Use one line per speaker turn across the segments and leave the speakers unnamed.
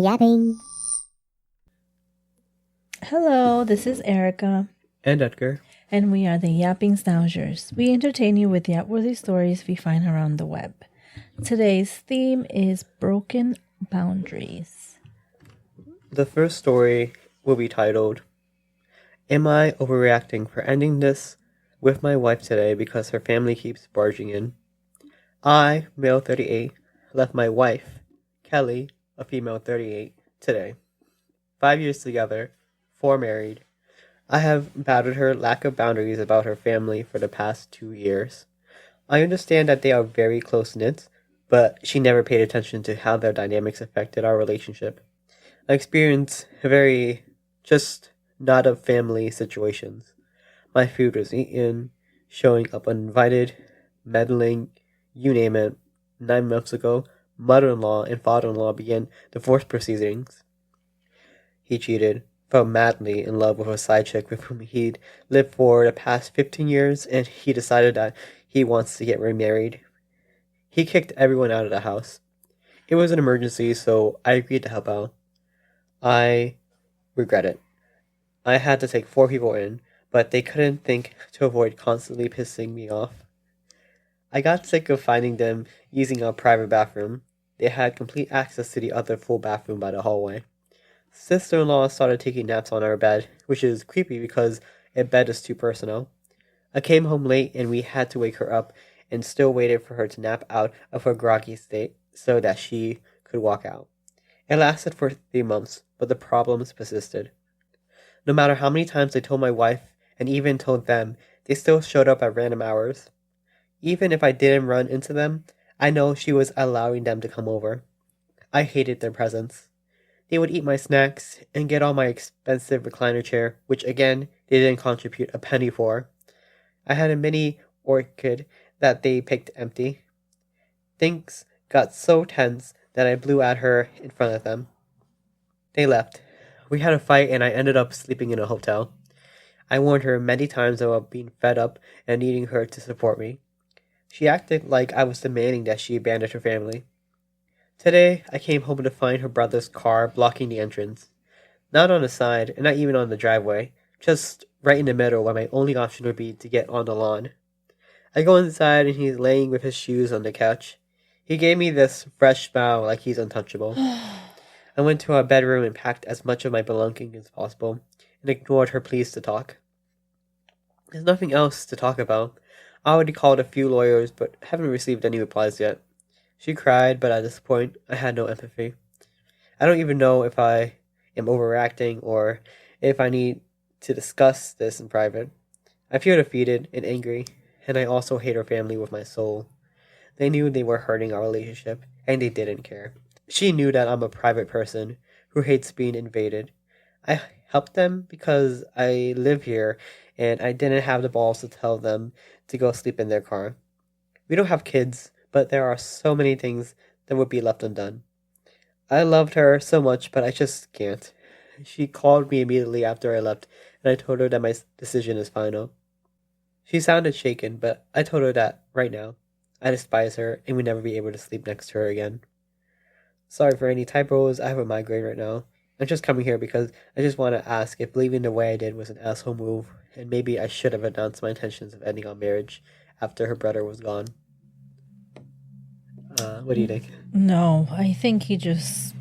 Yapping.
Hello, this is Erika,
And Edgar.
and we are the Yapping Schnauzers. We entertain you with yap-worthy stories we find around the web. Today's theme is broken boundaries.
The first story will be titled, Am I Overreacting for Ending This with My Wife Today Because Her Family Keeps Barging In? I, male 38, left my wife, Kelly, a female 38, today. 5 years together, 4 married. I have battled her lack of boundaries about her family for the past 2 years. I understand that they are very close-knit, but she never paid attention to how their dynamics affected our relationship. I experienced just not of family situations. My food was eaten, showing up uninvited, meddling, you name it. 9 months ago, mother-in-law and father-in-law began divorce proceedings. He cheated, fell madly in love with a side chick with whom he'd lived for the past 15 years, and he decided that he wants to get remarried. He kicked everyone out of the house. It was an emergency, so I agreed to help out. I regret it. I had to take 4 people in, but they couldn't think to avoid constantly pissing me off. I got sick of finding them using our private bathroom. They had complete access to the other full bathroom by the hallway. Sister-in-law started taking naps on our bed, which is creepy because a bed is too personal. I came home late and we had to wake her up and still waited for her to nap out of her groggy state so that she could walk out. It lasted for 3 months, but the problems persisted. No matter how many times I told my wife and even told them, they still showed up at random hours. Even if I didn't run into them, I know she was allowing them to come over. I hated their presence. They would eat my snacks and get on my expensive recliner chair, which again, they didn't contribute a penny for. I had a mini orchid that they picked empty. Things got so tense that I blew at her in front of them. They left. We had a fight and I ended up sleeping in a hotel. I warned her many times about being fed up and needing her to support me. She acted like I was demanding that she abandon her family. Today, I came home to find her brother's car blocking the entrance. Not on the side, and not even on the driveway, just right in the middle where my only option would be to get on the lawn. I go inside and he's laying with his shoes on the couch. He gave me this fresh smile like he's untouchable. I went to our bedroom and packed as much of my belongings as possible, and ignored her pleas to talk. There's nothing else to talk about. I already called a few lawyers, but haven't received any replies yet. She cried, but at this point, I had no empathy. I don't even know if I am overreacting or if I need to discuss this in private. I feel defeated and angry, and I also hate her family with my soul. They knew they were hurting our relationship, and they didn't care. She knew that I'm a private person who hates being invaded. I helped them because I live here, and I didn't have the balls to tell them to go sleep in their car. We don't have kids, but there are so many things that would be left undone. I loved her so much, but I just can't. She called me immediately after I left, and I told her that my decision is final. She sounded shaken, but I told her that, right now, I despise her and would never be able to sleep next to her again. Sorry for any typos, I have a migraine right now. I'm just coming here because I just want to ask if leaving the way I did was an asshole move, and maybe I should have announced my intentions of ending our marriage after her brother was gone. What do you think?
No, I think he just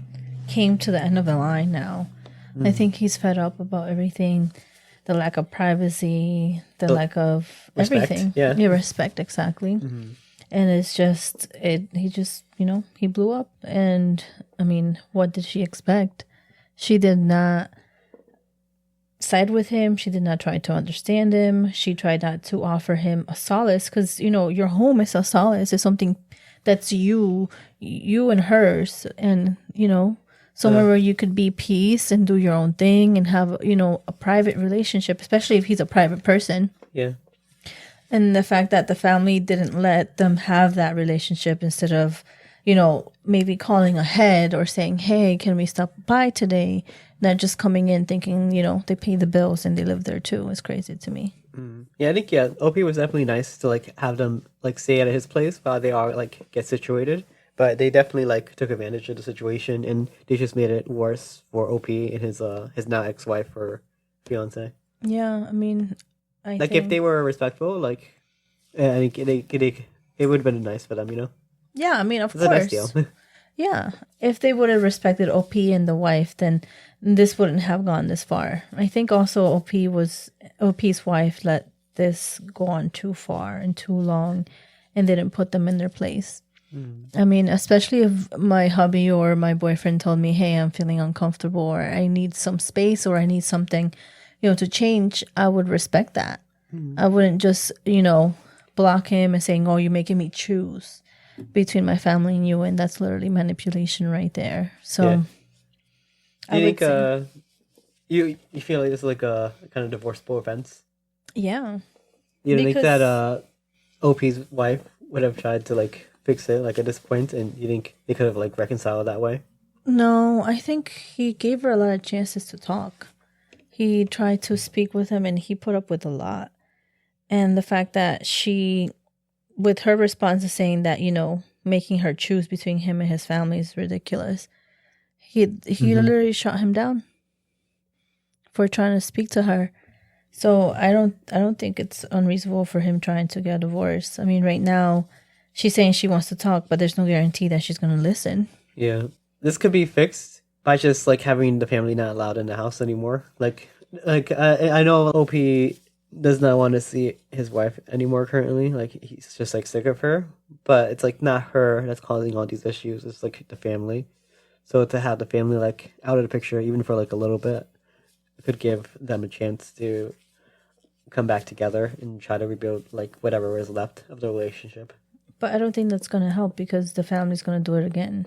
came to the end of the line now. I think he's fed up about everything, the lack of privacy, the lack of
Respect,
everything.
yeah.
Respect, exactly. And it's just, he just, he blew up. And, I mean, what did she expect? She did not side with him. She did not try to understand him. She tried not to offer him a solace because, your home is a solace. It's something that's you and hers. And, somewhere where you could be peace and do your own thing and have, a private relationship, especially if he's a private person.
Yeah.
And the fact that the family didn't let them have that relationship instead of, maybe calling ahead or saying, hey, can we stop by today? Not just coming in thinking, they pay the bills and they live there too. It's crazy to me.
Yeah, I think, OP was definitely nice to, have them, stay at his place while they all, get situated. But they definitely like took advantage of the situation, and they just made it worse for OP and his now ex-wife or fiance.
Yeah, I mean, I
Like
think.
if they were respectful, like I think it would have been nice for them, you know.
Yeah, I mean, of
It's a nice deal.
course. Yeah, if they would have respected OP and the wife, then this wouldn't have gone this far. I think also OP's wife let this go on too far and too long, and didn't put them in their place. I mean, especially if my hubby or my boyfriend told me, "Hey, I'm feeling uncomfortable, or I need some space, or I need something, to change," I would respect that. I wouldn't just, block him and saying, "Oh, you're making me choose between my family and you," and that's literally manipulation right there. So,
Yeah. Do
I
you
would
think
say,
you feel like this is like a kind of divorceable offense?
yeah,
You don't think that
because
OP's wife would have tried to like fix it like at this point, and you think they could have like reconciled that way?
no, I think he gave her a lot of chances to talk. He tried to speak with him, and he put up with a lot. And the fact that she, with her response to saying that, making her choose between him and his family is ridiculous. He literally shot him down for trying to speak to her. So I don't think it's unreasonable for him trying to get a divorce. I mean, right now she's saying she wants to talk, but there's no guarantee that she's going to listen.
Yeah, this could be fixed by just like having the family not allowed in the house anymore. Like I know OP does not want to see his wife anymore currently. Like he's just like sick of her, but it's like not her that's causing all these issues. It's like the family. So to have the family like out of the picture, even for like a little bit, could give them a chance to come back together and try to rebuild like whatever is left of the relationship.
But I don't think that's going to help because the family's going to do it again.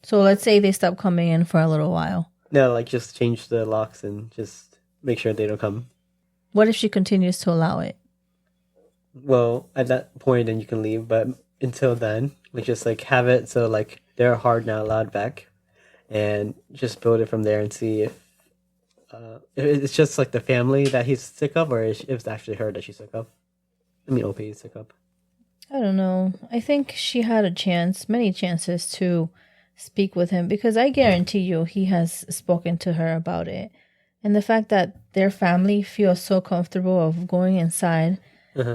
So let's say they stop coming in for a little while.
No, like just change the locks and just make sure they don't come.
What if she continues to allow it?
Well, at that point, then you can leave. But until then, like just like have it so like they're hard not allowed back, and just build it from there and see if it's just like the family that he's sick of, or if it's actually her that she's sick of. I mean, OP is sick of.
I don't know. I think she had a chance, many chances to speak with him because I guarantee you he has spoken to her about it. And the fact that their family feels so comfortable of going inside,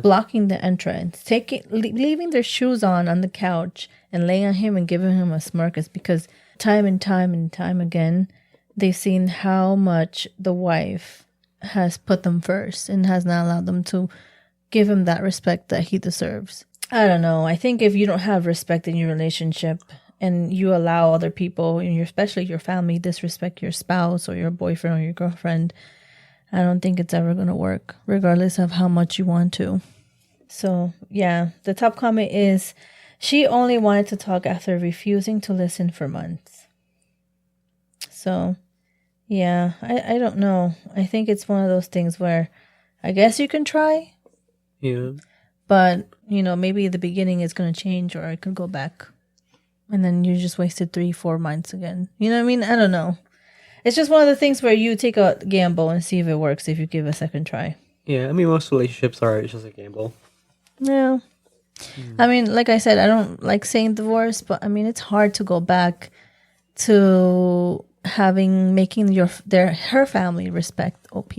blocking the entrance, leaving their shoes on the couch and laying on him and giving him a smirk is because time and time and time again, they've seen how much the wife has put them first and has not allowed them to give him that respect that he deserves. I don't know. I think if you don't have respect in your relationship and you allow other people, especially your family, disrespect your spouse or your boyfriend or your girlfriend, I don't think it's ever going to work, regardless of how much you want to. So, yeah, the top comment is, she only wanted to talk after refusing to listen for months. So, yeah, I don't know. I think it's one of those things where I guess you can try.
Yeah.
But, maybe the beginning is going to change or it could go back. And then you just wasted 3-4 months again. You know what I mean? I don't know. It's just one of the things where you take a gamble and see if it works if you give a second try.
Yeah, I mean, most relationships are just a gamble.
Yeah. I mean, like I said, I don't like saying divorce, but I mean, it's hard to go back to making her family respect OP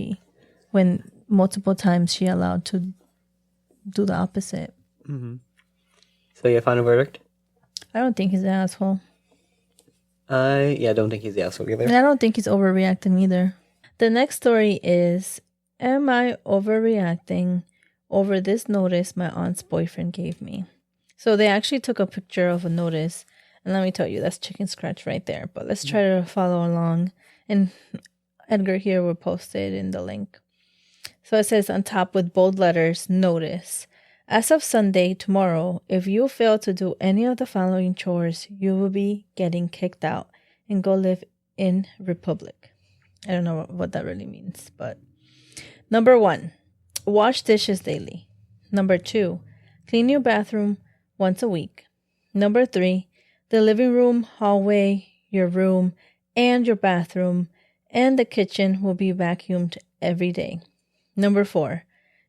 when multiple times she allowed to do the opposite.
So yeah, final verdict?
I don't think he's an asshole.
I don't think he's the asshole either.
And I don't think he's overreacting either. The next story is, am I overreacting over this notice my aunt's boyfriend gave me? So they actually took a picture of a notice. And let me tell you, that's chicken scratch right there. But let's try to follow along. And Edgar here will post it in the link. So it says on top with bold letters, notice. As of Sunday, tomorrow, if you fail to do any of the following chores, you will be getting kicked out and go live in Republic. I don't know what that really means, but number 1, wash dishes daily. Number 2, clean your bathroom once a week. Number 3, the living room, hallway, your room, and your bathroom, and the kitchen will be vacuumed every day. Number 4,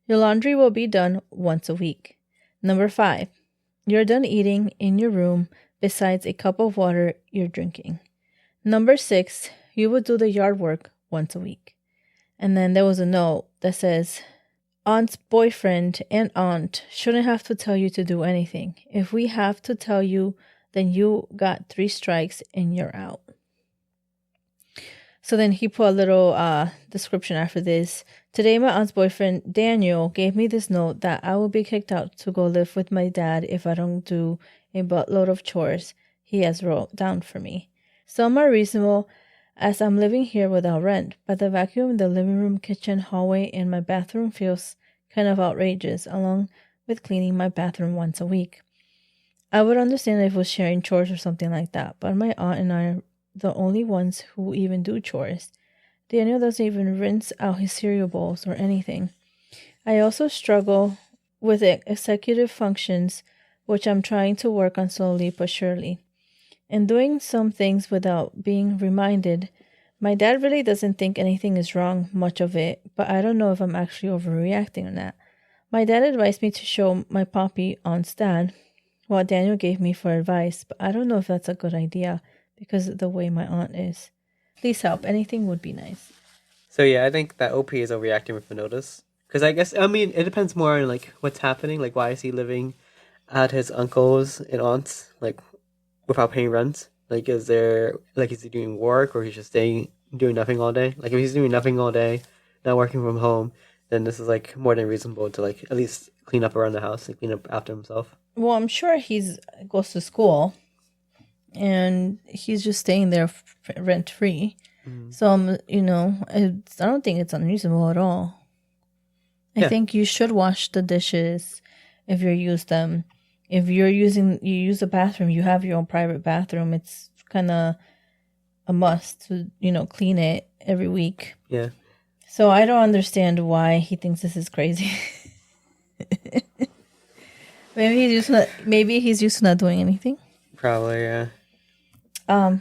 your laundry will be done once a week. Number 5, you're done eating in your room. besides a cup of water you're drinking. Number 6, you would do the yard work once a week. And then there was a note that says, aunt's boyfriend and aunt shouldn't have to tell you to do anything. If we have to tell you, then you got 3 strikes and you're out. So then he put a little description after this. Today, my aunt's boyfriend, Daniel, gave me this note that I will be kicked out to go live with my dad if I don't do a buttload of chores he has wrote down for me. Some are reasonable, as I'm living here without rent, but the vacuum in the living room, kitchen, hallway, and my bathroom feels kind of outrageous, along with cleaning my bathroom once a week. I would understand if it was sharing chores or something like that, but my aunt and I are the only ones who even do chores. Daniel doesn't even rinse out his cereal bowls or anything. I also struggle with executive functions, which I'm trying to work on slowly but surely. And doing some things without being reminded. My dad really doesn't think anything is wrong, much of it, but I don't know if I'm actually overreacting or not. My dad advised me to show my poppy aunt's dad what Daniel gave me for advice, but I don't know if that's a good idea because of the way my aunt is. Please help. Anything would be nice.
So yeah, I think that OP is overreacting with the notice. Because it depends more on like what's happening. Like, why is he living at his uncle's and aunt's, like, without paying rent? Like, is he doing work, or he's just staying doing nothing all day? Like, if he's doing nothing all day, not working from home, then this is like more than reasonable to like at least clean up around the house and clean up after himself.
Well, I'm sure goes to school, and he's just staying there rent free. Mm-hmm. So I don't think it's unreasonable at all. I think you should wash the dishes if you use them. If you use a bathroom, you have your own private bathroom. It's kind of a must to clean it every week.
Yeah.
So I don't understand why he thinks this is crazy. Maybe he's used to not doing anything.
Probably, yeah.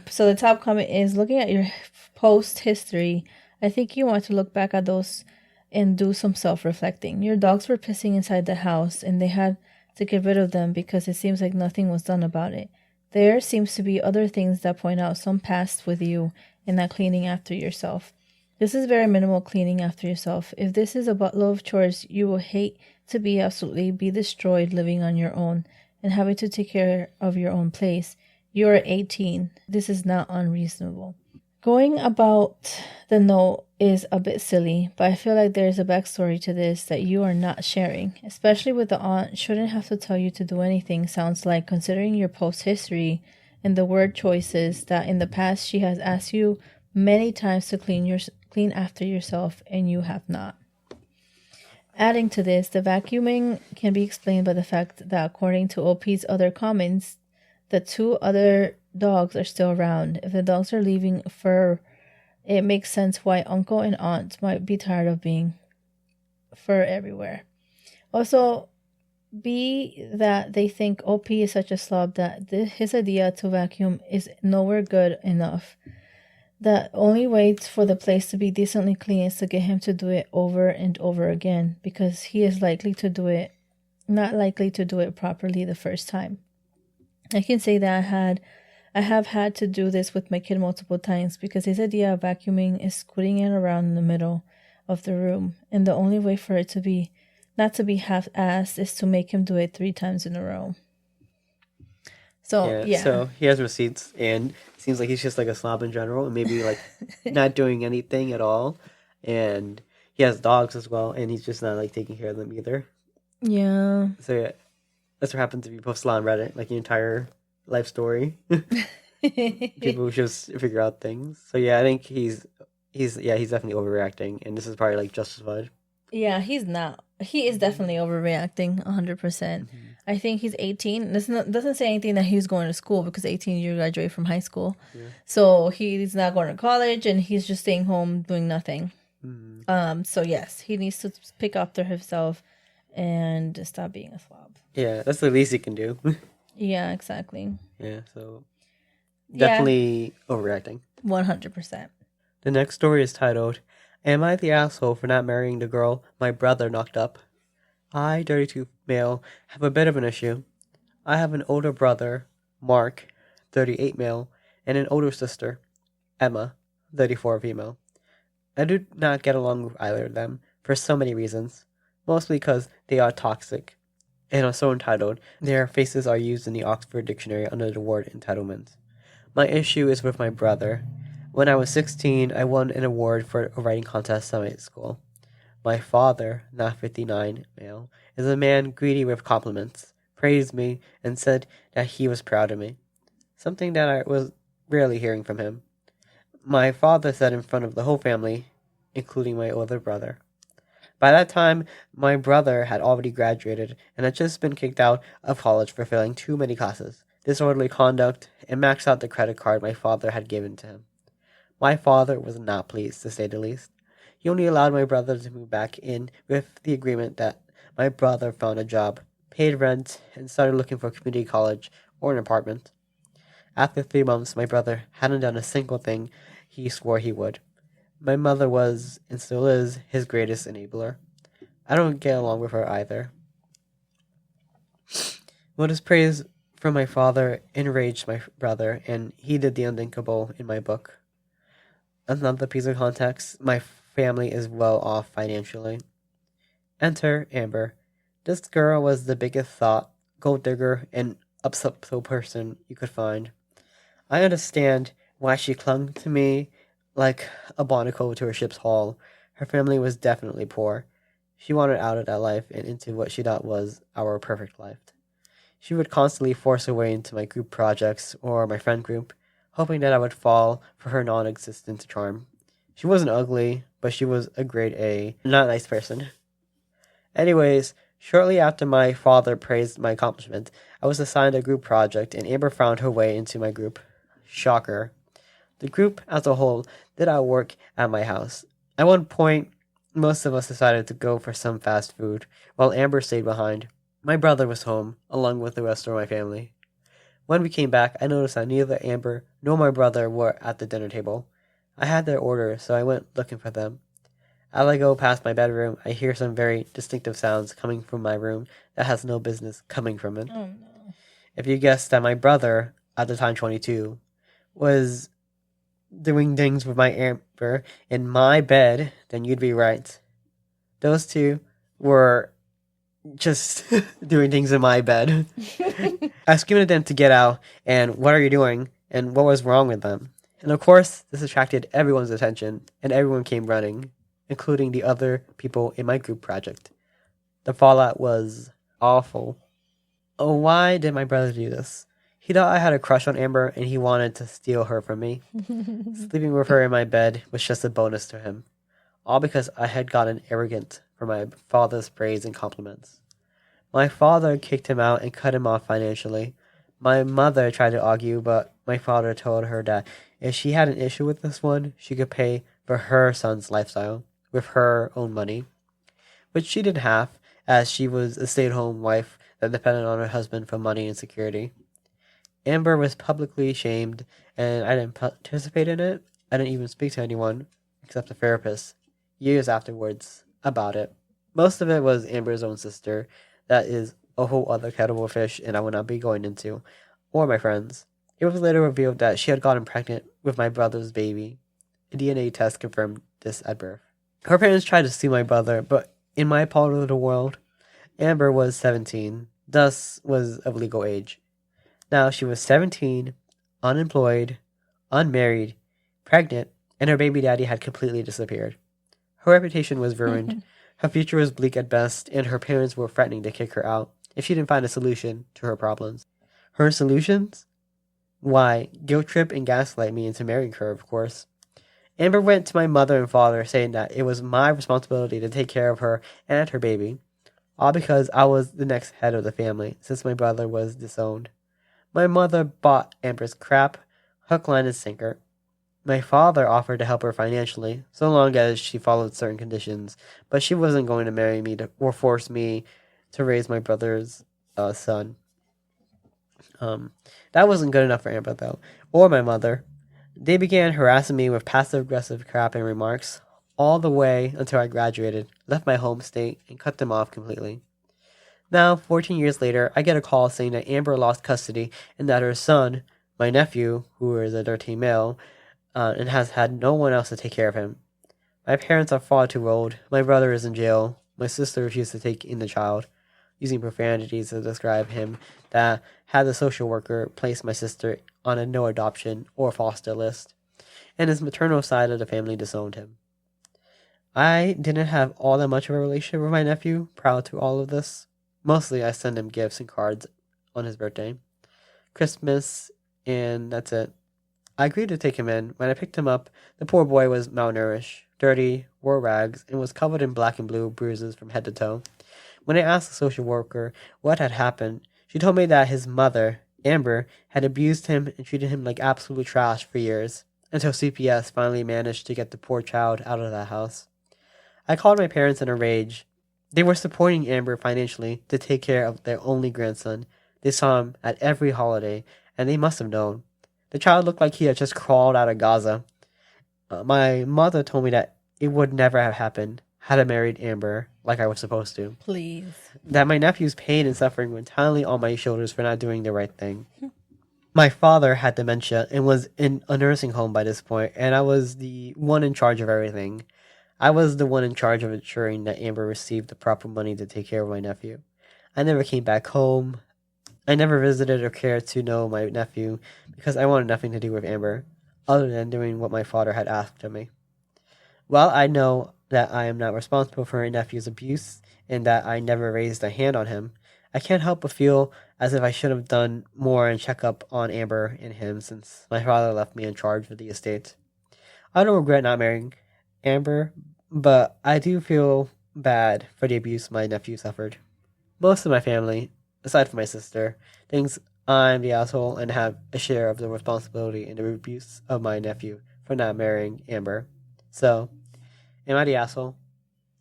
So the top comment is, looking at your post history, I think you want to look back at those and do some self-reflecting. Your dogs were pissing inside the house, and they had to get rid of them because it seems like nothing was done about it. There seems to be other things that point out some past with you and not cleaning after yourself. This is very minimal cleaning after yourself. If this is a buttload of chores, you will hate to be destroyed living on your own and having to take care of your own place. You are 18. This is not unreasonable. Going about the note is a bit silly, but I feel like there's a backstory to this that you are not sharing, especially with the aunt shouldn't have to tell you to do anything. Sounds like, considering your post history and the word choices, that in the past she has asked you many times to clean after yourself and you have not. Adding to this, the vacuuming can be explained by the fact that according to OP's other comments, the 2 other dogs are still around. If the dogs are leaving fur, it makes sense why uncle and aunt might be tired of being fur everywhere. Also, be that they think OP is such a slob that his idea to vacuum is nowhere good enough. The only way for the place to be decently clean is to get him to do it over and over again, because he is not likely to do it properly the first time. I can say that I have had to do this with my kid multiple times, because his idea of vacuuming is scooting it around in the middle of the room, and the only way for it to be not to be half-assed is to make him do it 3 times in a row. So yeah.
So he has receipts, and it seems like he's just like a slob in general, and maybe like not doing anything at all. And he has dogs as well, and he's just not like taking care of them either.
Yeah.
So yeah, that's what happens if you post a lot on Reddit, like your entire life story. People just figure out things. So yeah, I think he's definitely overreacting, and this is probably like justified.
Yeah, he's not. He is definitely overreacting 100%. Mm-hmm. I think he's 18. This doesn't say anything that he's going to school, because 18 you graduate from high school. Yeah. So he's not going to college, and he's just staying home doing nothing. Mm-hmm. So yes, he needs to pick up for himself and stop being a slob.
Yeah, that's the least he can do.
Yeah, exactly.
Yeah, so definitely overreacting.
100%.
The next story is titled, Am I the asshole for not marrying the girl my brother knocked up? I, 32 male, have a bit of an issue. I have an older brother Mark, 38 male, and an older sister, Emma, 34 female. I do not get along with either of them for so many reasons, mostly because they are toxic and are so entitled. Their faces are used in the Oxford Dictionary under the word entitlement. My issue is with my brother. When I was 16, I won an award for a writing contest at my school. My father, not 59 male, is a man greedy with compliments, praised me, and said that he was proud of me, something that I was rarely hearing from him. My father said in front of the whole family, including my older brother. By that time, my brother had already graduated and had just been kicked out of college for failing too many classes, disorderly conduct, and maxed out the credit card my father had given to him. My father was not pleased, to say the least. He only allowed my brother to move back in with the agreement that my brother found a job, paid rent, and started looking for a community college or an apartment. After 3 months, my brother hadn't done a single thing he swore he would. My mother was, and still is, his greatest enabler. I don't get along with her either. What is praise from my father enraged my brother, and he did the unthinkable in my book. Another piece of context, my family is well off financially. Enter Amber. This girl was the biggest thought, gold digger, and upset person you could find. I understand why she clung to me like a barnacle to her ship's hull. Her family was definitely poor. She wanted out of that life and into what she thought was our perfect life. She would constantly force her way into my group projects or my friend group, hoping that I would fall for her non-existent charm. She wasn't ugly, but she was a grade A, not a nice person. Anyways, shortly after my father praised my accomplishment, I was assigned a group project and Amber found her way into my group. Shocker. The group as a whole did our work at my house. At one point, most of us decided to go for some fast food, while Amber stayed behind. My brother was home, along with the rest of my family. When we came back, I noticed that neither Amber nor my brother were at the dinner table. I had their order, so I went looking for them. As I go past my bedroom, I hear some very distinctive sounds coming from my room that has no business coming from it.
Oh no.
If you guessed that my brother, at the time 22, was doing things with my Amber in my bed, then you'd be right. Those two were just doing things in my bed. I screamed at them to get out, and what are you doing, and what was wrong with them? And of course, this attracted everyone's attention, and everyone came running, including the other people in my group project. The fallout was awful. Oh, why did my brother do this? He thought I had a crush on Amber and he wanted to steal her from me. Sleeping with her in my bed was just a bonus to him. All because I had gotten arrogant for my father's praise and compliments. My father kicked him out and cut him off financially. My mother tried to argue, but my father told her that if she had an issue with this one, she could pay for her son's lifestyle with her own money, which she didn't have, as she was a stay-at-home wife that depended on her husband for money and security. Amber was publicly shamed, and I didn't participate in it. I didn't even speak to anyone, except a therapist, years afterwards, about it. Most of it was Amber's own sister. That is a whole other kettle of fish, and I will not be going into, or my friends. It was later revealed that she had gotten pregnant with my brother's baby. A DNA test confirmed this at birth. Her parents tried to sue my brother, but in my part of the world, Amber was 17, thus was of legal age. Now she was 17, unemployed, unmarried, pregnant, and her baby daddy had completely disappeared. Her reputation was ruined, her future was bleak at best, and her parents were threatening to kick her out if she didn't find a solution to her problems. Her solutions? Why, guilt trip and gaslight me into marrying her, of course. Amber went to my mother and father saying that it was my responsibility to take care of her and her baby, all because I was the next head of the family since my brother was disowned. My mother bought Amber's crap, hook, line, and sinker. My father offered to help her financially, so long as she followed certain conditions, but she wasn't going to marry me or force me to raise my brother's son. That wasn't good enough for Amber, though, or my mother. They began harassing me with passive-aggressive crap and remarks, all the way until I graduated, left my home state, and cut them off completely. Now, 14 years later, I get a call saying that Amber lost custody and that her son, my nephew, who is a 13 male, and has had no one else to take care of him. My parents are far too old. My brother is in jail. My sister refused to take in the child, using profanities to describe him that had the social worker place my sister on a no adoption or foster list, and his maternal side of the family disowned him. I didn't have all that much of a relationship with my nephew prior to all of this. Mostly I send him gifts and cards on his birthday, Christmas, and that's it. I agreed to take him in. When I picked him up, the poor boy was malnourished, dirty, wore rags, and was covered in black and blue bruises from head to toe. When I asked the social worker what had happened, she told me that his mother, Amber, had abused him and treated him like absolute trash for years, until CPS finally managed to get the poor child out of that house. I called my parents in a rage. They were supporting Amber financially to take care of their only grandson. They saw him at every holiday, and they must have known. The child looked like he had just crawled out of Gaza. My mother told me that it would never have happened had I married Amber like I was supposed to.
Please.
That my nephew's pain and suffering were entirely on my shoulders for not doing the right thing. My father had dementia and was in a nursing home by this point, and I was the one in charge of everything. I was the one in charge of ensuring that Amber received the proper money to take care of my nephew. I never came back home. I never visited or cared to know my nephew because I wanted nothing to do with Amber, other than doing what my father had asked of me. While I know that I am not responsible for my nephew's abuse and that I never raised a hand on him, I can't help but feel as if I should have done more and check up on Amber and him since my father left me in charge of the estate. I don't regret not marrying Amber, but I do feel bad for the abuse my nephew suffered. Most of my family, aside from my sister, thinks I'm the asshole and have a share of the responsibility in the abuse of my nephew for not marrying Amber. So, am I the asshole?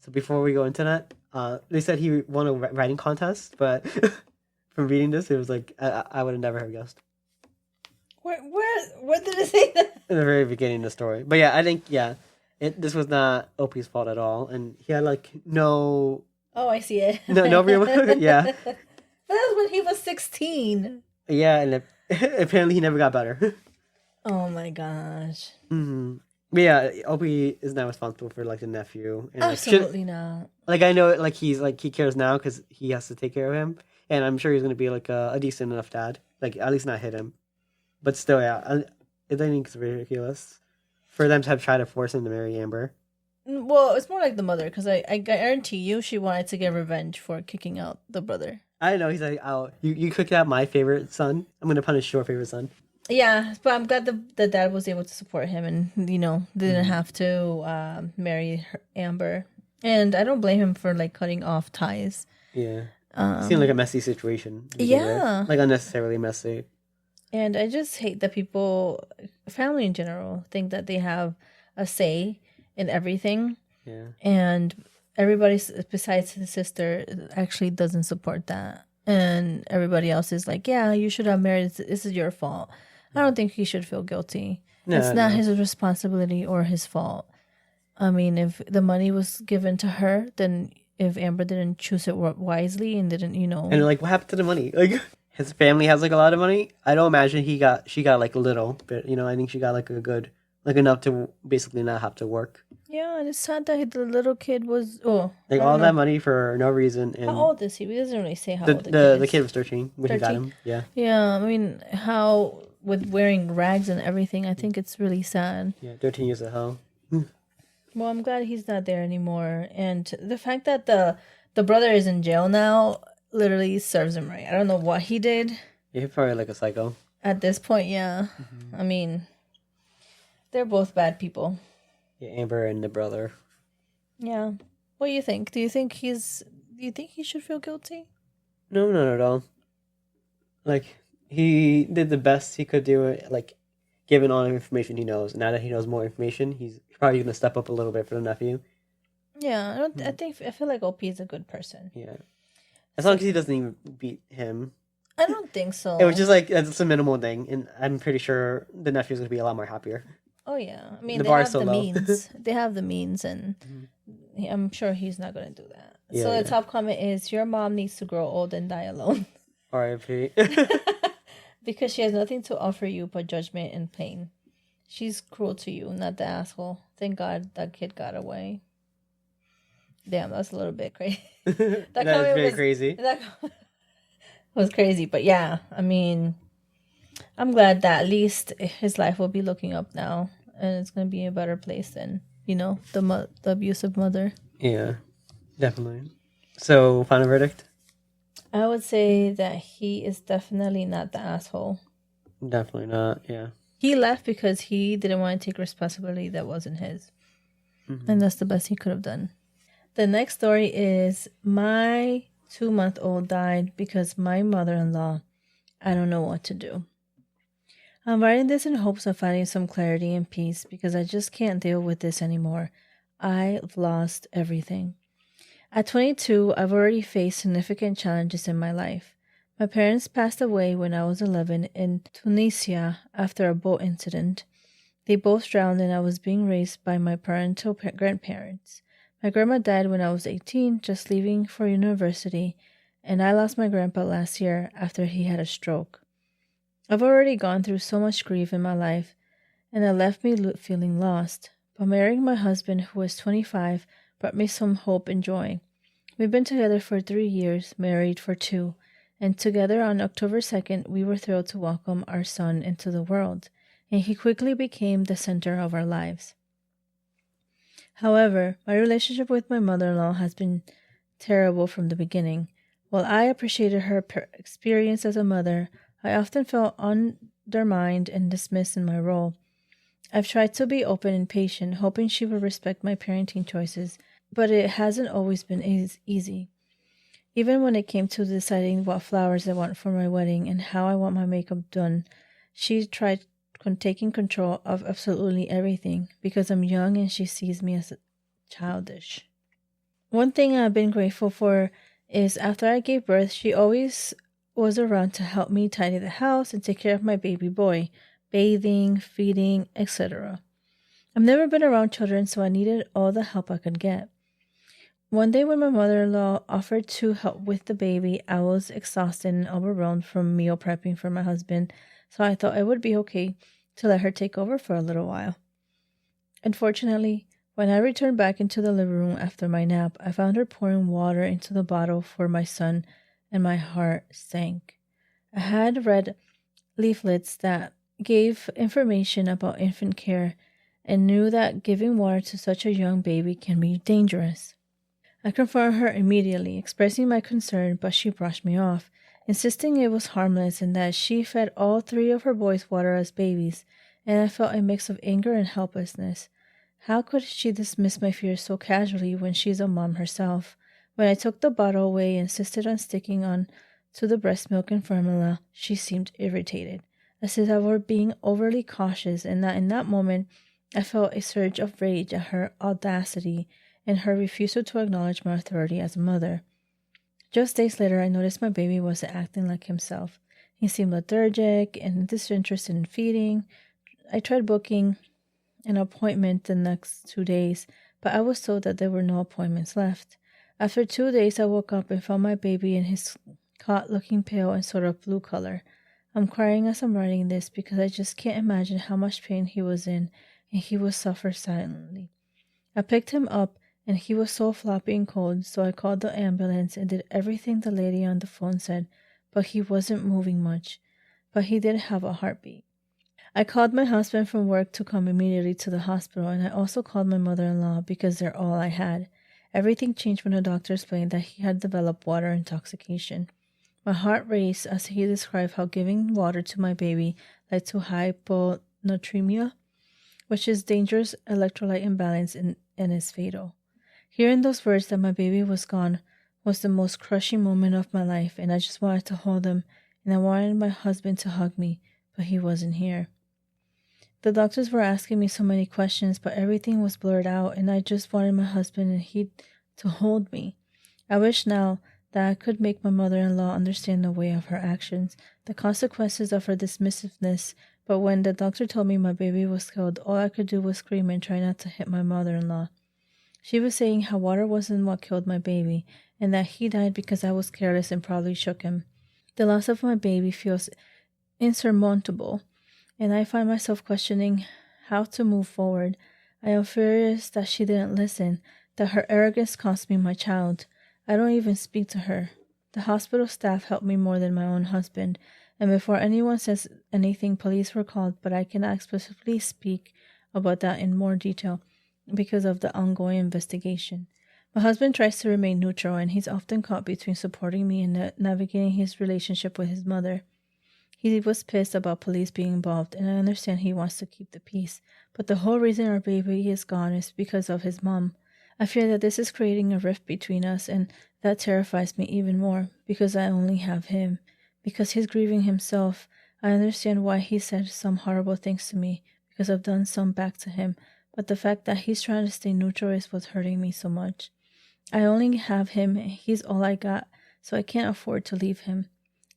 So before we go into that, they said he won a writing contest, but from reading this, it was like I would have never have guessed.
Where did it say that?
In the very beginning of the story. But yeah, I think, this was not Opie's fault at all. And he had like no...
Oh, I see it.
No real... yeah.
But that was when he was 16.
Yeah, and apparently he never got better.
Oh my gosh.
Mm-hmm. But yeah, Opie is not responsible for like the nephew. And,
Absolutely not.
Like I know, like he cares now because he has to take care of him, and I'm sure he's gonna be like a decent enough dad. Like at least not hit him. But still, yeah, I think it's ridiculous for them to have tried to force him to marry Amber.
Well, it's more like the mother because I guarantee you she wanted to get revenge for kicking out the brother.
I know, he's like, oh, you kicked out my favorite son. I'm gonna punish your favorite son.
Yeah, but I'm glad the dad was able to support him and, didn't have to marry Amber. And I don't blame him for, like, cutting off ties.
Yeah. It seemed like a messy situation.
Yeah.
Like, unnecessarily messy.
And I just hate that people, family in general, think that they have a say in everything.
Yeah.
And everybody besides his sister actually doesn't support that. And everybody else is like, yeah, you should have married. This is your fault. I don't think he should feel guilty. No, it's not his responsibility or his fault. I mean, if the money was given to her, then if Amber didn't choose it wisely and didn't,
And like, what happened to the money? Like, his family has like a lot of money. I don't imagine she got like a little, but I think she got like a good, like enough to basically not have to work.
Yeah, and it's sad that the little kid was
like all that money for no reason. And
how old is he? He doesn't really say how old the kid is.
The kid was 13 when 13? He got him. Yeah.
Yeah, I mean, how with wearing rags and everything, I think it's really sad.
Yeah, 13 years of hell.
Well, I'm glad he's not there anymore, and the fact that the brother is in jail now literally serves him right. I don't know what he did.
Yeah, he's probably like a psycho.
At this point, yeah. Mm-hmm. I mean, they're both bad people.
Yeah, Amber and the brother.
Yeah. What do you think? Do you think he should feel guilty?
No, not at all. Like, he did the best he could do it, like, given all the information he knows. Now that he knows more information, he's probably going to step up a little bit for the nephew.
Yeah, I feel like OP is a good person.
Yeah. As long as he doesn't even beat him.
I don't think so.
It was just like, it's a minimal thing, and I'm pretty sure the nephew's going to be a lot more happier.
Oh, yeah. I mean, they have the means. They have the means, and I'm sure he's not going to do that. So the
Yeah.
top comment is, your mom needs to grow old and die alone.
R.I.P.
Because she has nothing to offer you but judgment and pain. She's cruel to you, not the asshole. Thank God that kid got away. Damn, that's a little bit crazy.
That is very crazy.
That was crazy, but yeah, I mean, I'm glad that at least his life will be looking up now, and it's gonna be a better place than the abusive mother.
Yeah, definitely. So, final verdict?
I would say that he is definitely not the asshole.
Definitely not. Yeah.
He left because he didn't want to take responsibility that wasn't his, and that's the best he could have done. The next story is, my 2-month-old died because my mother-in-law. I don't know what to do. I'm writing this in hopes of finding some clarity and peace because I just can't deal with this anymore. I've lost everything. At 22, I've already faced significant challenges in my life. My parents passed away when I was 11 in Tunisia after a boat incident. They both drowned and I was being raised by my parental grandparents. My grandma died when I was 18, just leaving for university, and I lost my grandpa last year after he had a stroke. I've already gone through so much grief in my life, and it left me feeling lost. But marrying my husband, who is 25, brought me some hope and joy. We've been together for 3 years, married for 2, and together on October 2nd, we were thrilled to welcome our son into the world, and he quickly became the center of our lives. However, my relationship with my mother-in-law has been terrible from the beginning. While I appreciated her experience as a mother, I often felt undermined and dismissed in my role. I've tried to be open and patient, hoping she would respect my parenting choices, but it hasn't always been easy. Even when it came to deciding what flowers I want for my wedding and how I want my makeup done, she tried taking control of absolutely everything because I'm young and she sees me as childish. One thing I've been grateful for is after I gave birth, she always was around to help me tidy the house and take care of my baby boy, bathing, feeding, etc. I've never been around children, so I needed all the help I could get. One day when my mother-in-law offered to help with the baby, I was exhausted and overwhelmed from meal prepping for my husband, so I thought it would be okay to let her take over for a little while. Unfortunately, when I returned back into the living room after my nap, I found her pouring water into the bottle for my son, and my heart sank. I had read leaflets that gave information about infant care and knew that giving water to such a young baby can be dangerous. I confronted her immediately, expressing my concern, but she brushed me off, insisting it was harmless and that she fed all 3 of her boys water as babies, and I felt a mix of anger and helplessness. How could she dismiss my fears so casually when she's a mom herself? When I took the bottle away and insisted on sticking on to the breast milk and formula, she seemed irritated, as if I were being overly cautious, and that in that moment I felt a surge of rage at her audacity and her refusal to acknowledge my authority as a mother. Just days later, I noticed my baby wasn't acting like himself. He seemed lethargic and disinterested in feeding. I tried booking an appointment the next 2 days, but I was told that there were no appointments left. After 2 days, I woke up and found my baby in his cot looking pale and sort of blue color. I'm crying as I'm writing this because I just can't imagine how much pain he was in, and he would suffer silently. I picked him up, and he was so floppy and cold, so I called the ambulance and did everything the lady on the phone said, but he wasn't moving much. But he did have a heartbeat. I called my husband from work to come immediately to the hospital, and I also called my mother-in-law because they're all I had. Everything changed when the doctor explained that he had developed water intoxication. My heart raced as he described how giving water to my baby led to hyponatremia, which is dangerous electrolyte imbalance and is fatal. Hearing those words that my baby was gone was the most crushing moment of my life, and I just wanted to hold him, and I wanted my husband to hug me, but he wasn't here. The doctors were asking me so many questions, but everything was blurred out, and I just wanted my husband and he to hold me. I wish now that I could make my mother-in-law understand the way of her actions, the consequences of her dismissiveness, but when the doctor told me my baby was killed, all I could do was scream and try not to hit my mother-in-law. She was saying how water wasn't what killed my baby, and that he died because I was careless and probably shook him. The loss of my baby feels insurmountable, and I find myself questioning how to move forward. I am furious that she didn't listen, that her arrogance cost me my child. I don't even speak to her. The hospital staff helped me more than my own husband, and before anyone says anything, police were called, but I cannot explicitly speak about that in more detail because of the ongoing investigation. My husband tries to remain neutral, and he's often caught between supporting me and navigating his relationship with his mother. He was pissed about police being involved, and I understand he wants to keep the peace, but the whole reason our baby is gone is because of his mom. I fear that this is creating a rift between us, and that terrifies me even more, because I only have him. Because he's grieving himself, I understand why he said some horrible things to me, because I've done some back to him, but the fact that he's trying to stay neutral is what's hurting me so much. I only have him, and he's all I got, so I can't afford to leave him.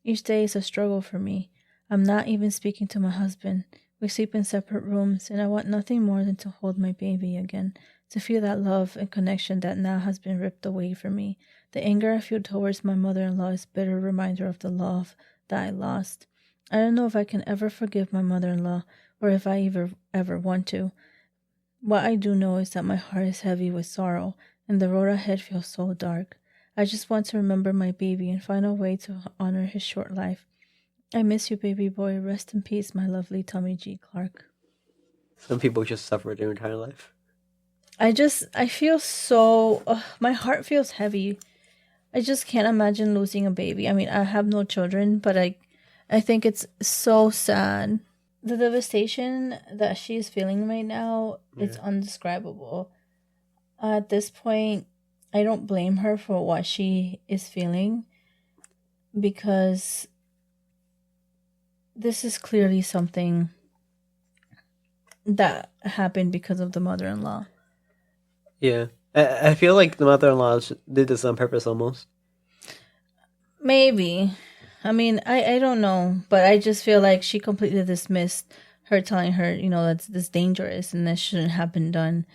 Each day is a struggle for me. I'm not even speaking to my husband. We sleep in separate rooms, and I want nothing more than to hold my baby again, to feel that love and connection that now has been ripped away from me. The anger I feel towards my mother-in-law is a bitter reminder of the love that I lost. I don't know if I can ever forgive my mother-in-law, or if I ever want to. What I do know is that my heart is heavy with sorrow, and the road ahead feels so dark. I just want to remember my baby and find a way to honor his short life. I miss you, baby boy. Rest in peace, my lovely Tommy G. Clark.
Some people just suffer their entire life.
I feel so, my heart feels heavy. I just can't imagine losing a baby. I mean, I have no children, but I think it's so sad. The devastation that she's feeling right now, it's undescribable. At this point, I don't blame her for what she is feeling, because this is clearly something that happened because of the mother-in-law.
Yeah. I feel like the mother-in-law did this on purpose almost.
Maybe. I mean, I don't know, but I just feel like she completely dismissed her, telling her, that's this dangerous and this shouldn't have been done.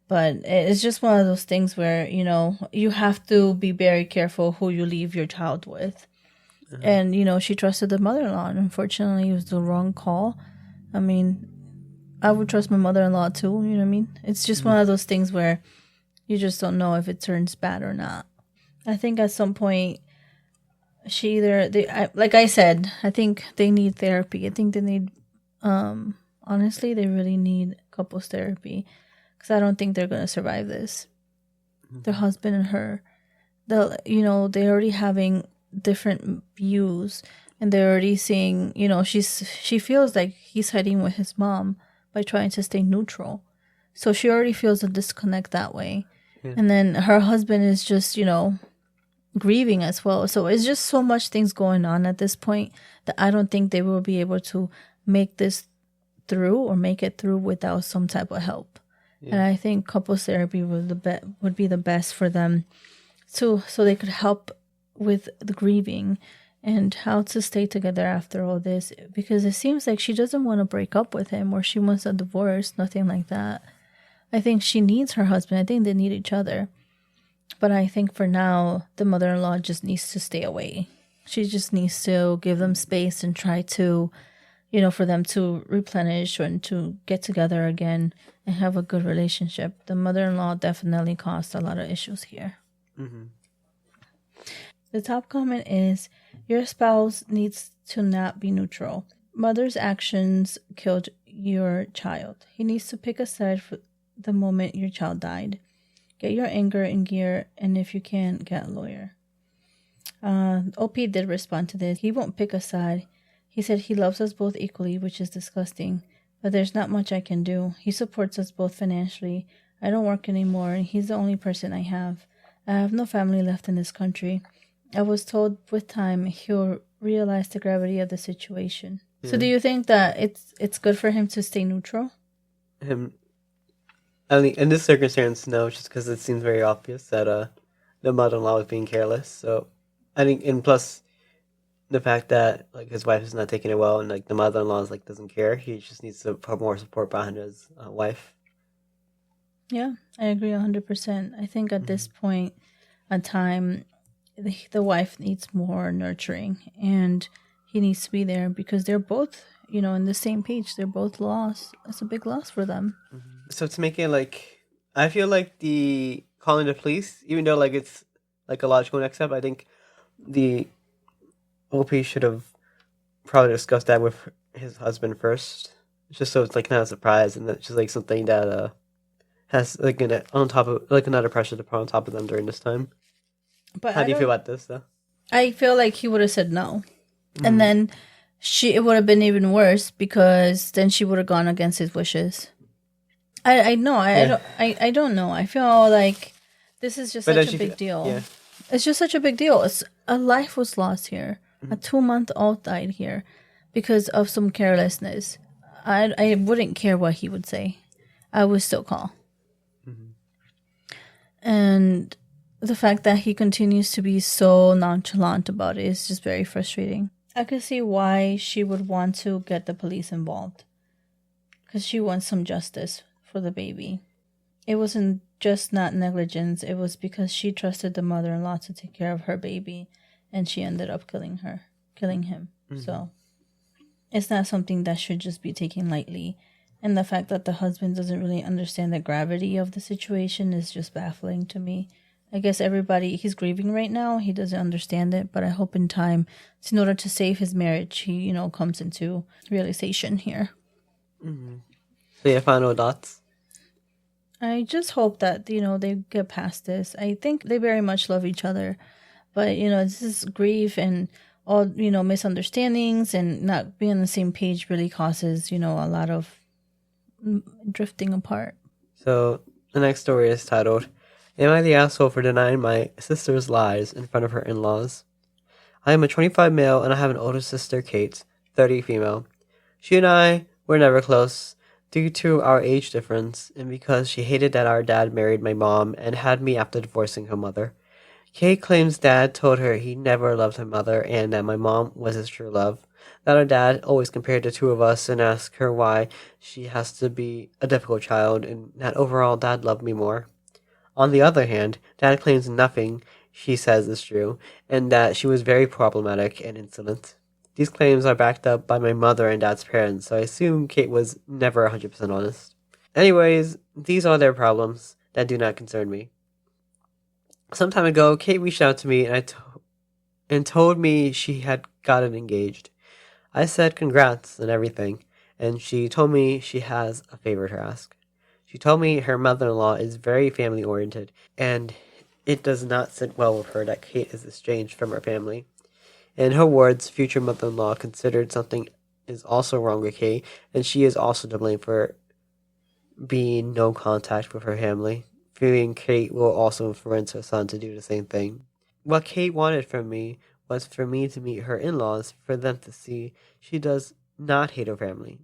But it's just one of those things where, you have to be very careful who you leave your child with. Uh-huh. And, she trusted the mother-in-law, and unfortunately it was the wrong call. I mean, I would trust my mother-in-law too, you know what I mean? It's just one of those things where you just don't know if it turns bad or not. I think at some point, like I said, I think they need therapy. I think they need, honestly, they really need couples therapy, because I don't think they're going to survive this. Mm-hmm. Their husband and her, they're already having different views, and they're already seeing, she feels like he's hiding with his mom by trying to stay neutral. So she already feels a disconnect that way. Yeah. And then her husband is just, grieving as well. So it's just so much things going on at this point that I don't think they will be able to make this through or make it through without some type of help. Yeah. And I think couples therapy would be the best for them, so they could help with the grieving and how to stay together after all this, because it seems like she doesn't want to break up with him or she wants a divorce, nothing like that. I think she needs her husband. I think they need each other. But I think for now, the mother-in-law just needs to stay away. She just needs to give them space and try to, for them to replenish and to get together again and have a good relationship. The mother-in-law definitely caused a lot of issues here. Mm-hmm. The top comment is, your spouse needs to not be neutral. Mother's actions killed your child. He needs to pick a side for the moment your child died. Get your anger in gear, and if you can, get a lawyer. OP did respond to this. He won't pick a side. He said he loves us both equally, which is disgusting, but there's not much I can do. He supports us both financially. I don't work anymore, and he's the only person I have. I have no family left in this country. I was told with time he'll realize the gravity of the situation. Yeah. So do you think that it's good for him to stay neutral?
I mean, in this circumstance, no, just because it seems very obvious that the mother-in-law was being careless. So I think, and plus the fact that like his wife is not taking it well, and like the mother-in-law is like doesn't care. He just needs to put more support behind his wife.
Yeah, I agree 100%. I think at this point in time, the wife needs more nurturing and he needs to be there because they're both, in the same page. They're both lost. It's a big loss for them.
So to make it like, I feel like the calling the police, even though like it's like a logical next step, I think the OP should have probably discussed that with his husband first, just so it's like not a surprise and that's just like something that has like an on top of like another pressure to put on top of them during this time.
But
How do you feel about this though?
I feel like he would have said no. And
Mm.
then it would have been even worse because then she would have gone against his wishes. I know.
Yeah.
I don't know. I feel like this is just
But then
such a big deal.
yeah.
It's just such a big deal. A life was lost here. A 2-month-old died here because of some carelessness. I wouldn't care what he would say. I would still call. And the fact that he continues to be so nonchalant about it is just very frustrating. I could see why she would want to get the police involved. Because she wants some justice for the baby. It wasn't just not negligence. It was because she trusted the mother-in-law to take care of her baby. And she ended up killing him. So it's not something that should just be taken lightly. And the fact that the husband doesn't really understand the gravity of the situation is just baffling to me. I guess he's grieving right now. He doesn't understand it, but I hope in time, in order to save his marriage, he, comes into realization here.
So yeah, final thoughts.
I just hope that, they get past this. I think they very much love each other, but, this is grief and all, misunderstandings and not being on the same page really causes, a lot of drifting apart.
So the next story is titled, Am I the asshole for denying my sister's lies in front of her in-laws? I am a 25 male and I have an older sister, Kate, 30 female. She and I were never close due to our age difference and because she hated that our dad married my mom and had me after divorcing her mother. Kate claims dad told her he never loved her mother and that my mom was his true love. That our dad always compared the two of us and asked her why she has to be a difficult child and that overall dad loved me more. On the other hand, dad claims nothing she says is true and that she was very problematic and insolent. These claims are backed up by my mother and dad's parents, so I assume Kate was never 100% honest. Anyways, these are their problems that do not concern me. Some time ago, Kate reached out to me and told me she had gotten engaged. I said congrats and everything, and she told me she has a favor to ask. She told me her mother-in-law is very family-oriented, and it does not sit well with her that Kate is estranged from her family. In her words, future mother-in-law considered something is also wrong with Kate, and she is also to blame for being no contact with her family, fearing Kate will also influence her son to do the same thing. What Kate wanted from me was for me to meet her in-laws, for them to see she does not hate her family.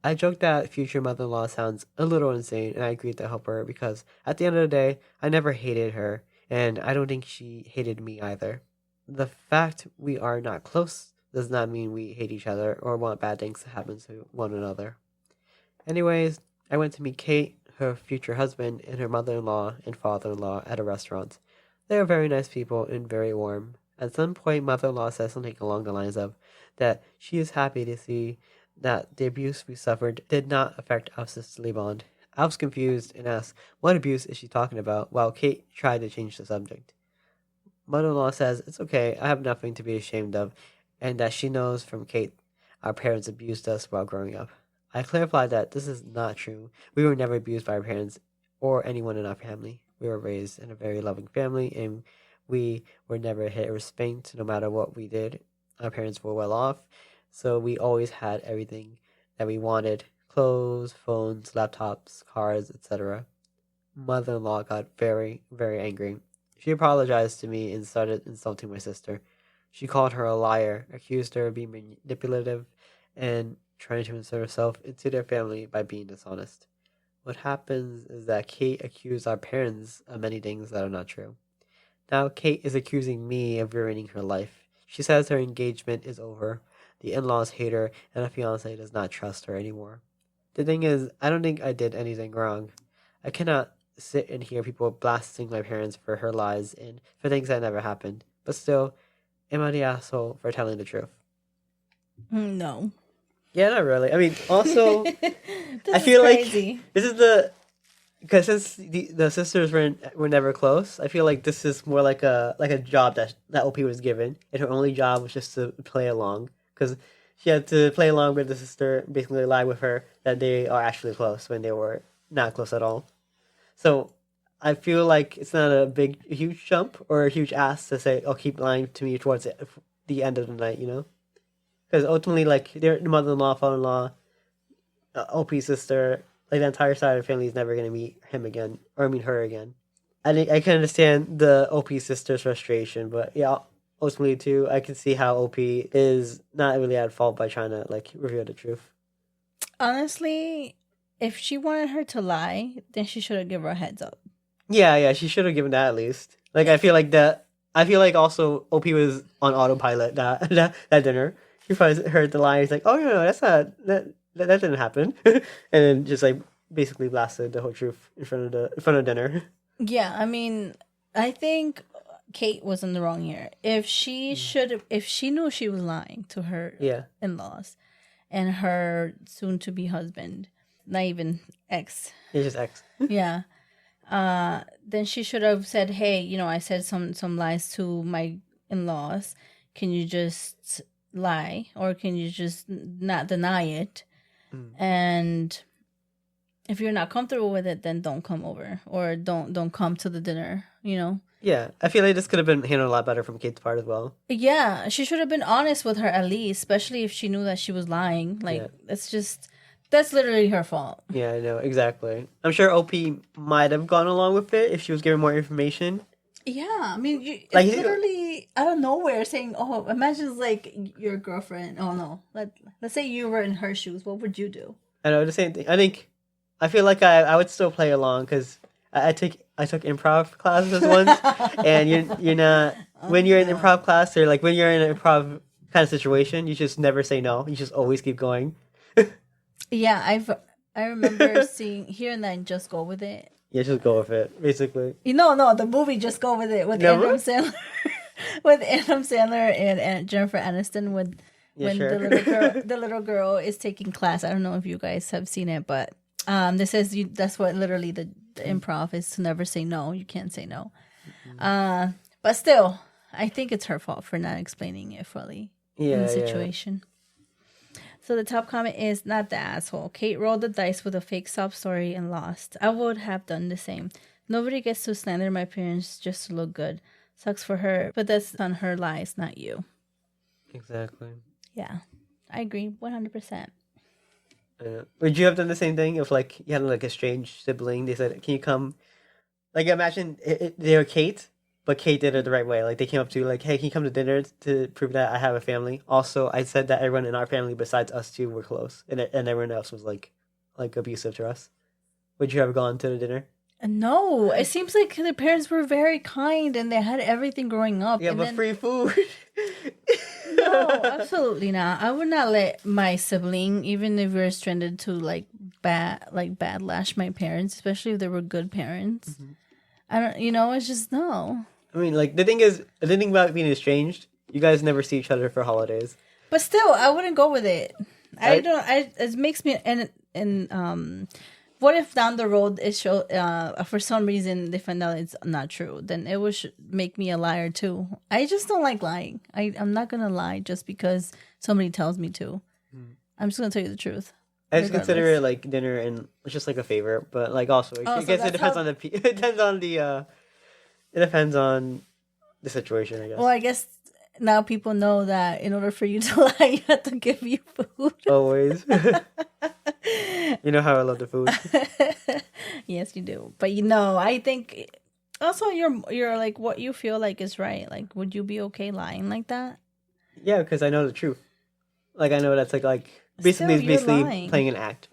I joked that future mother-in-law sounds a little insane, and I agreed to help her because at the end of the day, I never hated her, and I don't think she hated me either. The fact we are not close does not mean we hate each other or want bad things to happen to one another. Anyways, I went to meet Kate, her future husband, and her mother-in-law and father-in-law at a restaurant. They are very nice people and very warm. At some point, mother-in-law said something along the lines of that she is happy to see that the abuse we suffered did not affect our sisterly bond. I was confused and asked, what abuse is she talking about, while Kate tried to change the subject. Mother-in-law says it's okay, I have nothing to be ashamed of, and that she knows from Kate our parents abused us while growing up. I clarified that this is not true. We were never abused by our parents or anyone in our family. We were raised in a very loving family, and we were never hit or spanked no matter what we did. Our parents were well off, so we always had everything that we wanted: clothes, phones, laptops, cars, etc. Mother-in-law got very, very angry. She apologized to me and started insulting my sister. She called her a liar, accused her of being manipulative, and trying to insert herself into their family by being dishonest. What happens is that Kate accused our parents of many things that are not true. Now Kate is accusing me of ruining her life. She says her engagement is over, the in-laws hate her, and her fiancé does not trust her anymore. The thing is, I don't think I did anything wrong. I cannot sit and hear people blasting my parents for her lies and for things that never happened. But still, am I the asshole for telling the truth?
No.
Yeah, not really. I mean, also, I
This is
feel
crazy.
like this is the because since the sisters were never close, I feel like this is more like a job that OP was given, and her only job was just to play along because she had to play along with the sister, basically lie with her that they are actually close when they were not close at all. So I feel like it's not a huge jump or a huge ask to say, "Oh, keep lying to me towards the end of the night," you know? Because ultimately, like their mother-in-law, father-in-law, OP's sister, like the entire side of the family is never gonna meet him again, or I mean her again. I can understand the OP sister's frustration, but yeah, ultimately too, I can see how OP is not really at fault by trying to like reveal the truth.
Honestly, if she wanted her to lie, then she should have given her a heads up.
Yeah, she should have given that at least. Like I feel like that. I feel like also OP was on autopilot that dinner. She probably heard the line. He's like, "Oh no, that's not that didn't happen," and then just like basically blasted the whole truth in front of dinner.
Yeah, I mean, I think Kate was in the wrong here. If if she knew she was lying to her
Yeah,
in-laws and her soon-to-be husband, not even ex,
it's just X.
yeah, then she should have said, "Hey, I said some lies to my in-laws. Can you just lie, or can you just not deny it?
Mm.
And if you're not comfortable with it, then don't come over, or don't come to the dinner.
Yeah, I feel like this could have been handled a lot better from Kate's part as well.
Yeah, she should have been honest with her at least, especially if she knew that she was lying. Like,
Yeah.
that's literally her fault.
Yeah, I know exactly. I'm sure OP might have gone along with it if she was given more information.
Yeah, I mean, it's
Like,
literally out of nowhere saying, "Oh, imagine it's like your girlfriend." Oh no, let's say you were in her shoes. What would you do?
I know the same thing. I feel like I would still play along because I took improv classes once, and you're not when you're in improv class or like when you're in an improv kind of situation, you just never say no. You just always keep going.
Yeah, I remember hearing that and just go with it.
Yeah, just go with it, basically.
No, the movie Just Go With It with
Never?
Adam Sandler, with Adam Sandler and Jennifer Aniston
Yeah,
when
sure.
the little girl is taking class. I don't know if you guys have seen it, but this says that's what literally the improv is, to never say no. You can't say no. But still, I think it's her fault for not explaining it fully in the situation. So the top comment is, "Not the asshole. Kate rolled the dice with a fake sob story and lost. I would have done the same. Nobody gets to slander my parents just to look good. Sucks for her, but that's on her lies, not you."
Exactly.
Yeah, I agree 100%.
Would you have done the same thing if like you had like a strange sibling? They said, "Can you come?" Like imagine they were Kate, but Kate did it the right way. Like they came up to you like, "Hey, can you come to dinner to prove that I have a family?" Also, I said that everyone in our family besides us two were close, and everyone else was like abusive to us. Would you have gone to the dinner?
No, it seems like the parents were very kind and they had everything growing up.
Yeah,
and
but
then,
free food.
no, absolutely not. I would not let my sibling, even if we're stranded, to bad lash my parents, especially if they were good parents.
Mm-hmm.
I don't, it's just no.
I mean, like the thing about being estranged, you guys never see each other for holidays.
But still, I wouldn't go with it. I
Right?
don't. It makes me what if down the road for some reason they find out it's not true? Then it would make me a liar too. I just don't like lying. I'm not gonna lie just because somebody tells me to. I'm just gonna tell you the truth.
I just consider it like dinner and it's just like a favor, but like also I guess it depends on the it depends on the situation, I guess.
Well, I guess now people know that in order for you to lie, you have to give you food.
Always. You know how I love the food.
Yes, you do. But I think also you're like what you feel like is right. Like, would you be okay lying like that?
Yeah, because I know the truth. Like I know that's like basically
Still,
it's basically
lying.
playing an act.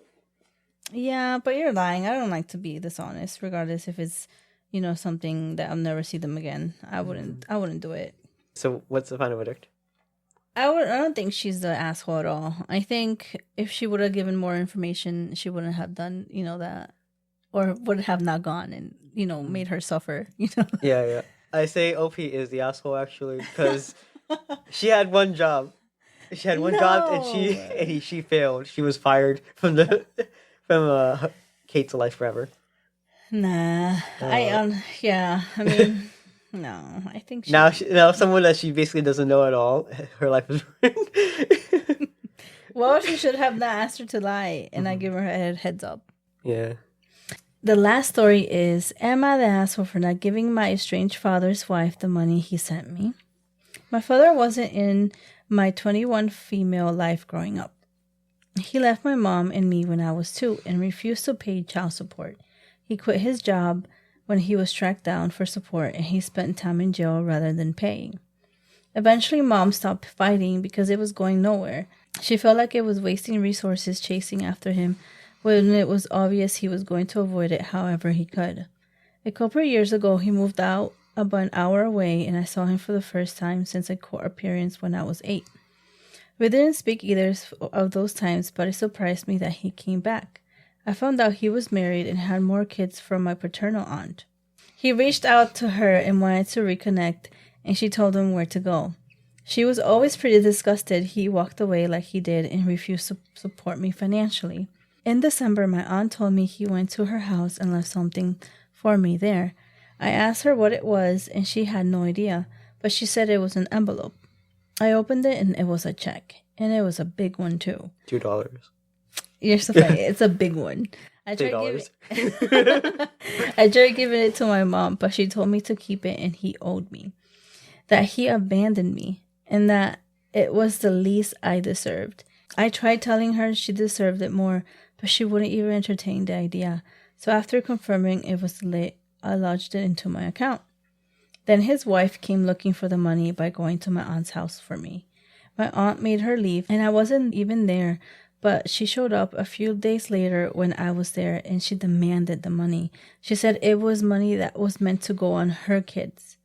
Yeah, but you're lying. I don't like to be dishonest, regardless if it's something that I'll never see them again. I wouldn't do it.
So what's the final verdict?
I don't think she's the asshole at all. I think if she would have given more information, she wouldn't have done that. or would have not gone and, made her suffer,
Yeah, yeah. I say OP is the asshole actually because she had one job. She had one job and she
No.
and she failed. She was fired from the from Kate's Life Forever.
Nah.
Uh,
Yeah, I mean, no, I think
now,
she.
now someone that she basically doesn't know at all, her life is ruined.
Well, she should have not asked her to lie and not give her a heads up.
Yeah.
The last story is, am I the asshole for not giving my estranged father's wife the money he sent me? My father wasn't in my 21 female life growing up. He left my mom and me when I was 2 and refused to pay child support. He quit his job when he was tracked down for support, and he spent time in jail rather than paying. Eventually, Mom stopped fighting because it was going nowhere. She felt like it was wasting resources chasing after him when it was obvious he was going to avoid it however he could. A couple of years ago, he moved out about an hour away, and I saw him for the first time since a court appearance when I was 8. We didn't speak either of those times, but it surprised me that he came back. I found out he was married and had more kids from my paternal aunt. He reached out to her and wanted to reconnect, and she told him where to go. She was always pretty disgusted he walked away like he did and refused to support me financially. In December, my aunt told me he went to her house and left something for me there. I asked her what it was, and she had no idea, but she said it was an envelope. I opened it, and it was a check, and it was a big one, too.
$2.
You're so funny. It's a big one. I
$3.
tried giving it to my mom, but she told me to keep it, and he owed me. That he abandoned me, and that it was the least I deserved. I tried telling her she deserved it more, but she wouldn't even entertain the idea. So after confirming it was late, I lodged it into my account. Then his wife came looking for the money by going to my aunt's house for me. My aunt made her leave, and I wasn't even there, but she showed up a few days later when I was there, and she demanded the money. She said it was money that was meant to go on her kids.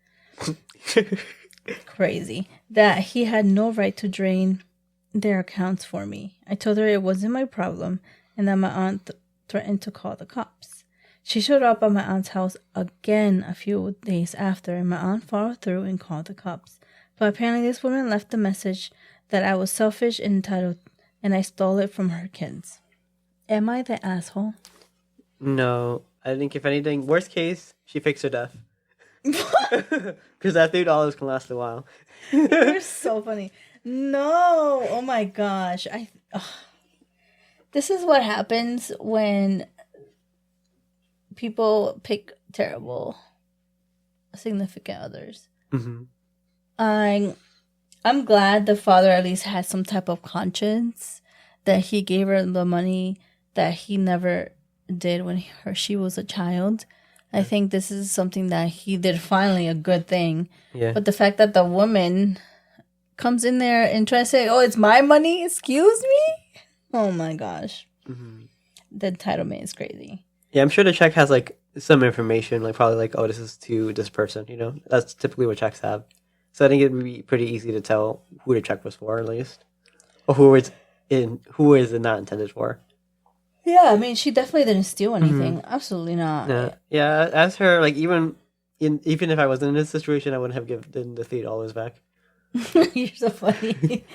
Crazy. That he had no right to drain their accounts for me. I told her it wasn't my problem, and that my aunt threatened to call the cops. She showed up at my aunt's house again a few days after, and my aunt followed through and called the cops. But apparently this woman left a message that I was selfish and entitled, and I stole it from her kids. Am I the asshole?
No, I think if anything, worst case, she fakes her death. Because that $3 can last a while.
You're so funny. No, oh my gosh. This is what happens when people pick terrible significant others.
Mm-hmm.
I'm glad the father at least had some type of conscience that he gave her the money that he never did when she was a child. I think this is something that he did finally a good thing.
Yeah.
But the fact that the woman comes in there and tries to say, oh, it's my money, excuse me? Oh my gosh. Mm-hmm. The entitlement is crazy.
Yeah, I'm sure the check has like some information, like probably like, oh, this is to this person, you know? That's typically what checks have. So I think it'd be pretty easy to tell who the check was for, at least. Or who is it not intended for.
Yeah, I mean, she definitely didn't steal anything. Mm-hmm. Absolutely not.
Yeah, as her, like, even if I wasn't in this situation, I wouldn't have given the $3 back.
You're so funny.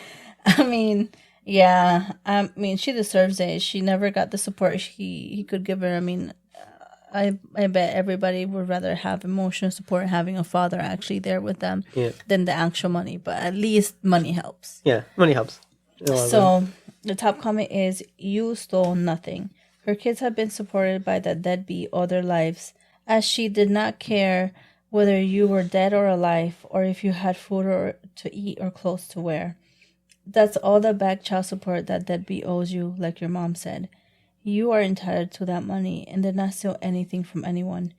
I mean, yeah. I mean, she deserves it. She never got the support he could give her. I mean, I bet everybody would rather have emotional support having a father actually there with them than the actual money. But at least money helps.
Yeah, money helps.
So the top comment is, you stole nothing. Her kids have been supported by the deadbeat all their lives, as she did not care whether you were dead or alive, or if you had food to eat or clothes to wear. That's all the back child support that deadbeat owes you, like your mom said. You are entitled to that money and did not steal anything from anyone.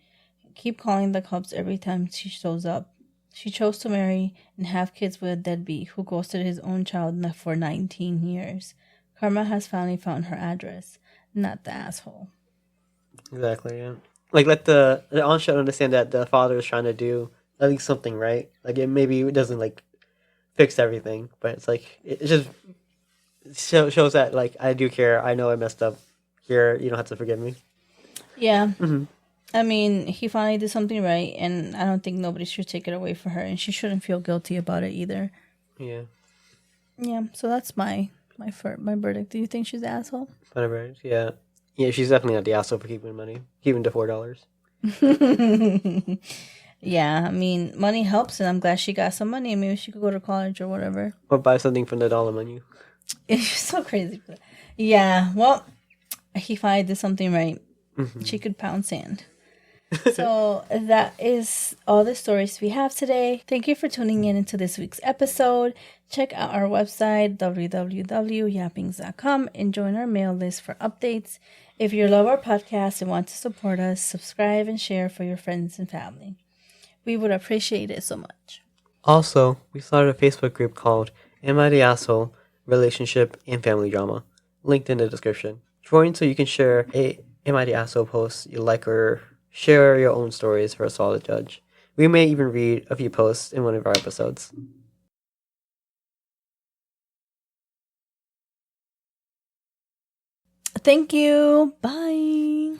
Keep calling the cops every time she shows up. She chose to marry and have kids with a deadbeat who ghosted his own child for 19 years. Karma has finally found her address, not the asshole.
Exactly, yeah. Like, let the aunt should understand that the father is trying to do at least something right. Like, it doesn't, like, fix everything, but it's like, it just shows that, like, I do care. I know I messed up. Here, you don't have to forgive me.
Yeah. I mean, he finally did something right, and I don't think nobody should take it away from her, and she shouldn't feel guilty about it either.
Yeah.
Yeah, so that's my verdict. Do you think she's an asshole?
Whatever. Yeah. Yeah, she's definitely not the asshole for keeping money. Keeping the $4.
Yeah, I mean, money helps, and I'm glad she got some money. Maybe she could go to college or whatever.
Or buy something from the dollar menu.
You're so crazy. Yeah, well, he finally did something right. She could pound sand. So that is all the stories we have today. Thank you for tuning in into this week's episode. Check out our website, www.yappings.com, and join our mail list for updates. If you love our podcast and want to support us, subscribe and share for your friends and family. We would appreciate it so much.
Also, we started a Facebook group called Am I the Asshole? Relationship and Family Drama. Linked in the description. Join so you can share a Am I the Asshole post you like or share your own stories for us all to judge. We may even read a few posts in one of our episodes.
Thank you. Bye.